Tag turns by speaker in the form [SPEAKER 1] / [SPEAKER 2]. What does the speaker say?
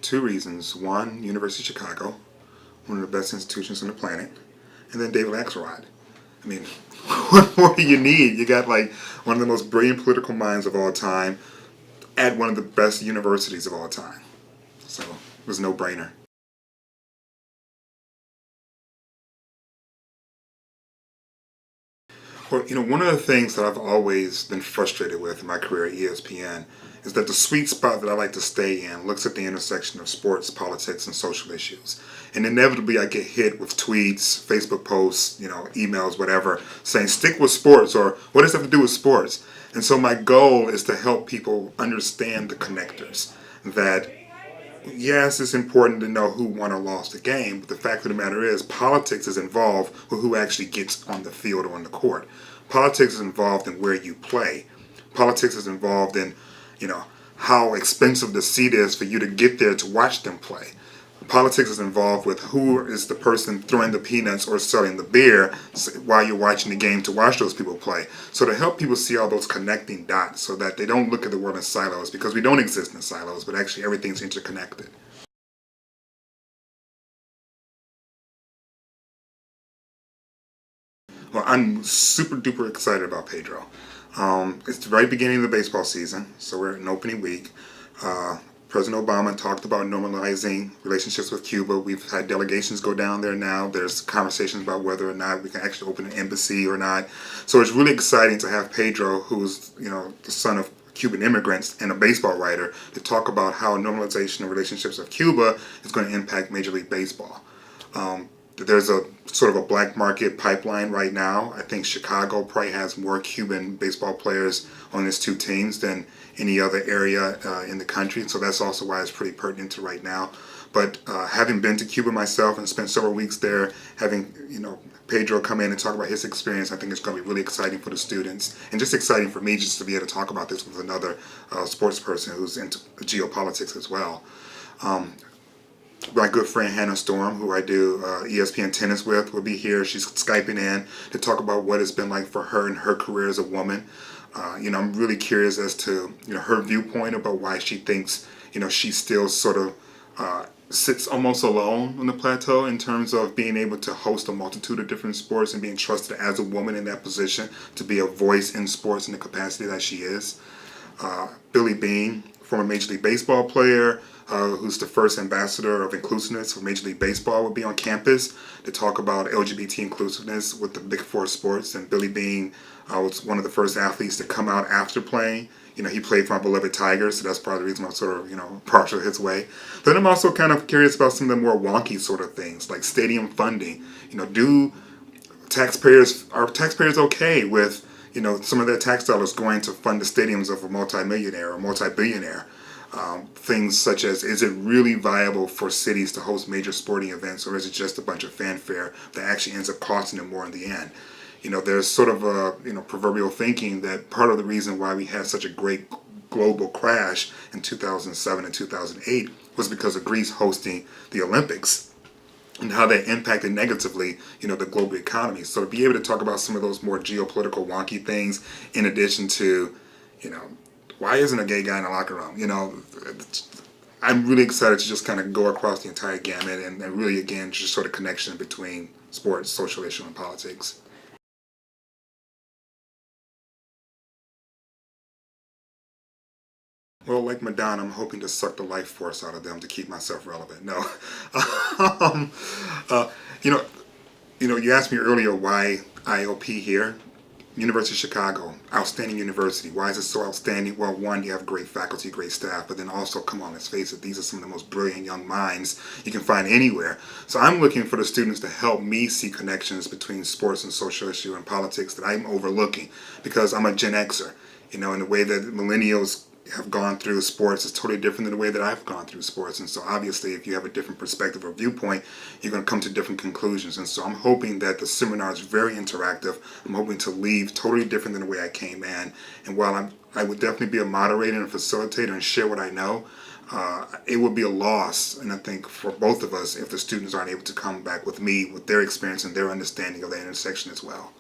[SPEAKER 1] two reasons. One, University of Chicago, one of the best institutions on the planet, and then David Axelrod. I mean, what more do you need? You got like one of the most brilliant political minds of all time at one of the best universities of all time. So it was a no-brainer. Well, one of the things that I've always been frustrated with in my career at ESPN is that the sweet spot that I like to stay in looks at the intersection of sports, politics, and social issues. And inevitably I get hit with tweets, Facebook posts, emails, whatever, saying stick with sports or what does it have to do with sports? And so my goal is to help people understand the connectors. That yes, it's important to know who won or lost the game, but the fact of the matter is politics is involved with who actually gets on the field or on the court. Politics is involved in where you play. Politics is involved in, how expensive the seat is for you to get there to watch them play. Politics is involved with who is the person throwing the peanuts or selling the beer while you're watching the game to watch those people play. So to help people see all those connecting dots so that they don't look at the world in silos, because we don't exist in silos, but actually everything's interconnected. Well, I'm super duper excited about Pedro. It's the very beginning of the baseball season, so we're in opening week. President Obama talked about normalizing relationships with Cuba. We've had delegations go down there now. There's conversations about whether or not we can actually open an embassy or not. So it's really exciting to have Pedro, who's the son of Cuban immigrants and a baseball writer, to talk about how normalization of relationships with Cuba is going to impact Major League Baseball. There's a sort of a black market pipeline right now. I think Chicago probably has more Cuban baseball players on its two teams than any other area in the country. So that's also why it's pretty pertinent to right now. But having been to Cuba myself and spent several weeks there, having Pedro come in and talk about his experience, I think it's going to be really exciting for the students and just exciting for me just to be able to talk about this with another sports person who's into geopolitics as well. My good friend Hannah Storm, who I do ESPN tennis with, will be here. She's Skyping in to talk about what it's been like for her and her career as a woman. I'm really curious as to her viewpoint about why she thinks she still sort of sits almost alone on the plateau in terms of being able to host a multitude of different sports and being trusted as a woman in that position to be a voice in sports in the capacity that she is. Billy Beane, former Major League Baseball player, who's the first ambassador of inclusiveness for Major League Baseball, will be on campus to talk about LGBT inclusiveness with the Big Four sports. And Billy Beane was one of the first athletes to come out after playing. He played for my beloved Tigers, so that's part of the reason I'm sort of, partial his way. Then I'm also kind of curious about some of the more wonky sort of things, like stadium funding. Are taxpayers okay with, some of their tax dollars going to fund the stadiums of a multimillionaire or multi-billionaire? Things such as, is it really viable for cities to host major sporting events, or is it just a bunch of fanfare that actually ends up costing them more in the end? There's sort of a proverbial thinking that part of the reason why we had such a great global crash in 2007 and 2008 was because of Greece hosting the Olympics and how that impacted negatively, the global economy. So to be able to talk about some of those more geopolitical wonky things, in addition to, why isn't a gay guy in the locker room? I'm really excited to just kind of go across the entire gamut and really, again, just sort of connection between sports, social issue, and politics. Well, like Madonna, I'm hoping to suck the life force out of them to keep myself relevant. No. um, uh, you know, you asked me earlier why IOP here. University of Chicago, outstanding university. Why is it so outstanding? Well, one, you have great faculty, great staff, but then also, come on, let's face it, these are some of the most brilliant young minds you can find anywhere. So I'm looking for the students to help me see connections between sports and social issue and politics that I'm overlooking, because I'm a Gen Xer. In the way that millennials have gone through sports is totally different than the way that I've gone through sports. And so obviously if you have a different perspective or viewpoint, you're going to come to different conclusions. And so I'm hoping that the seminar is very interactive. I'm hoping to leave totally different than the way I came in. And while I would definitely be a moderator and a facilitator and share what I know, it would be a loss, and I think for both of us, if the students aren't able to come back with me with their experience and their understanding of that intersection as well.